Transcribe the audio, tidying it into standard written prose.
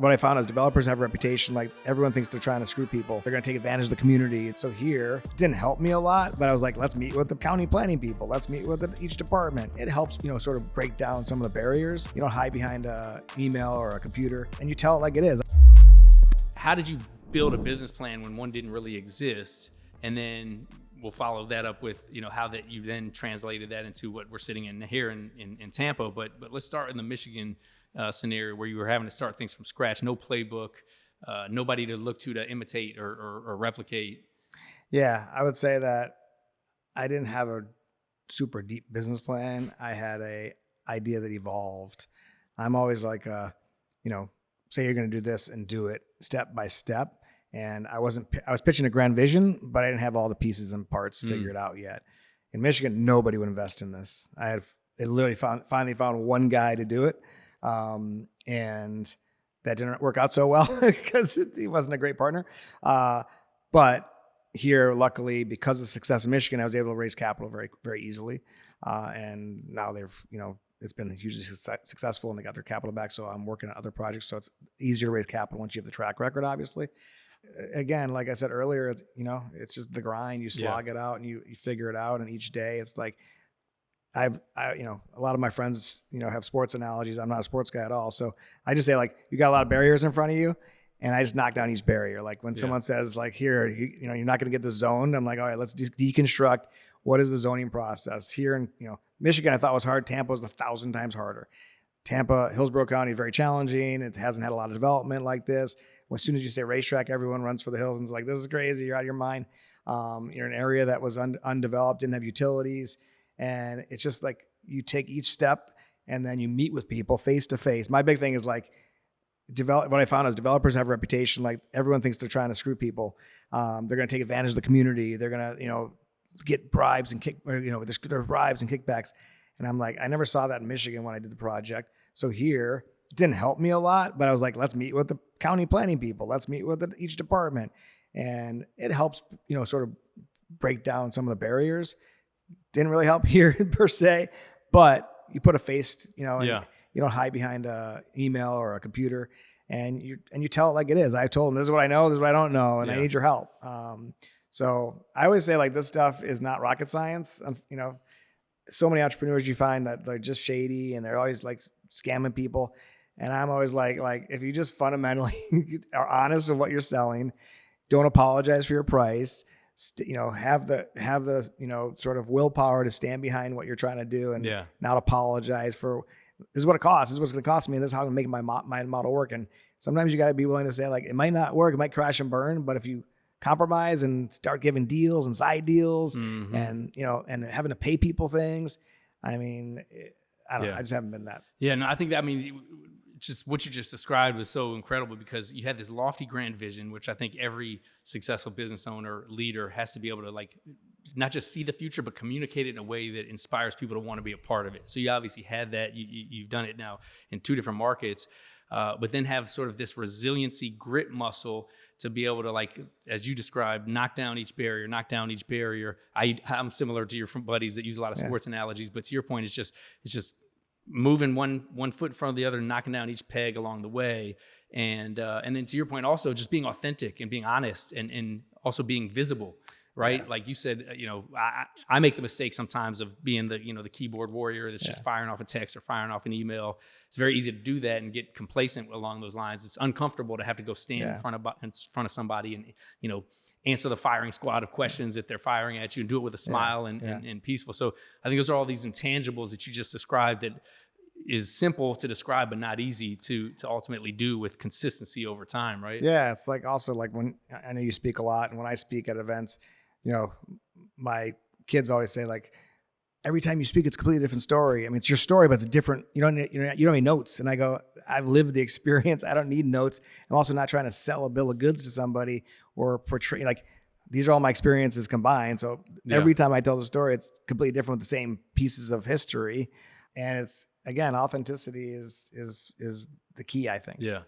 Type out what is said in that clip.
What I found is developers have a reputation, like everyone thinks they're trying to screw people. They're going to take advantage of the community. So here, it didn't help me a lot, but I was like, let's meet with the county planning people. Let's meet with each department. It helps, sort of break down some of the barriers. You don't hide behind an email or a computer, and you tell it like it is. How did you build a business plan when one didn't really exist? And then we'll follow that up with, how that you then translated that into what we're sitting in here in Tampa. But let's start in the Michigan scenario where you were having to start things from scratch, no playbook, nobody to look to imitate or replicate. Yeah, I would say that I didn't have a super deep business plan. I had a idea that evolved. I'm always like, say you're going to do this and do it step by step. And I was pitching a grand vision, but I didn't have all the pieces and parts figured out yet. In Michigan, nobody would invest in this. I literally finally found one guy to do it. And that didn't work out so well because he wasn't a great partner. But here, luckily, because of the success of Michigan, I was able to raise capital very, very easily. And now it's been hugely successful and they got their capital back. So I'm working on other projects. So it's easier to raise capital once you have the track record, obviously. Again, like I said earlier, it's just the grind. You slog it out and you figure it out. And each day it's like, a lot of my friends, have sports analogies. I'm not a sports guy at all. So I just say like, you got a lot of barriers in front of you and I just knock down each barrier. Like when someone says like, here, you're not going to get this zoned. I'm like, all right, let's deconstruct. What is the zoning process here in, Michigan? I thought was hard. Tampa was 1,000 times harder. Tampa, Hillsborough County, very challenging. It hasn't had a lot of development like this. As soon as you say racetrack, everyone runs for the hills and is like, this is crazy. You're out of your mind. You're in an area that was undeveloped, didn't have utilities. And it's just like you take each step and then you meet with people face to face. My big thing is like, what I found is developers have a reputation, like everyone thinks they're trying to screw people. They're going to take advantage of the community. They're going to, get bribes and there's bribes and kickbacks. And I'm like, I never saw that in Michigan when I did the project. So here, it didn't help me a lot, but I was like, let's meet with the county planning people. Let's meet with each department. And it helps, sort of break down some of the barriers. Didn't really help here per se, but you put a face, you don't hide behind an email or a computer and you tell it like it is. I told them, this is what I know, this is what I don't know, and I need your help. So I always say like, this stuff is not rocket science. So many entrepreneurs you find that they're just shady and they're always like scamming people. And I'm always like if you just fundamentally are honest with what you're selling, don't apologize for your price, have the sort of willpower to stand behind what you're trying to do and not apologize for, this is what it costs. This is what's going to cost me. And this is how I'm making my model work. And sometimes you got to be willing to say like, it might not work. It might crash and burn, but if you compromise and start giving deals and side deals and having to pay people things, I mean, I don't know. I just haven't been that. Yeah, no, I think that, just what you just described was so incredible because you had this lofty grand vision, which I think every successful business owner, leader has to be able to like, not just see the future, but communicate it in a way that inspires people to want to be a part of it. So you obviously had that. You've done it now in 2 different markets, but then have sort of this resiliency, grit muscle to be able to, like, as you described, knock down each barrier. I'm similar to your buddies that use a lot of sports analogies, but to your point, it's just moving one foot in front of the other, knocking down each peg along the way. And then to your point, also just being authentic and being honest and also being visible, right? Yeah. Like you said, I make the mistake sometimes of being the keyboard warrior that's just firing off a text or firing off an email. It's very easy to do that and get complacent along those lines. It's uncomfortable to have to go stand in front of somebody and, answer the firing squad of questions that they're firing at you and do it with a smile and peaceful. So I think those are all these intangibles that you just described that is simple to describe, but not easy to ultimately do with consistency over time, right? Yeah. It's like also like when I know you speak a lot, and when I speak at events, my kids always say like, every time you speak, it's a completely different story. I mean, it's your story, but it's different. You don't have any notes. And I go, I've lived the experience. I don't need notes. I'm also not trying to sell a bill of goods to somebody or portray, like, these are all my experiences combined. So every time I tell the story, it's completely different with the same pieces of history. And it's, again, authenticity is the key, I think. Yeah.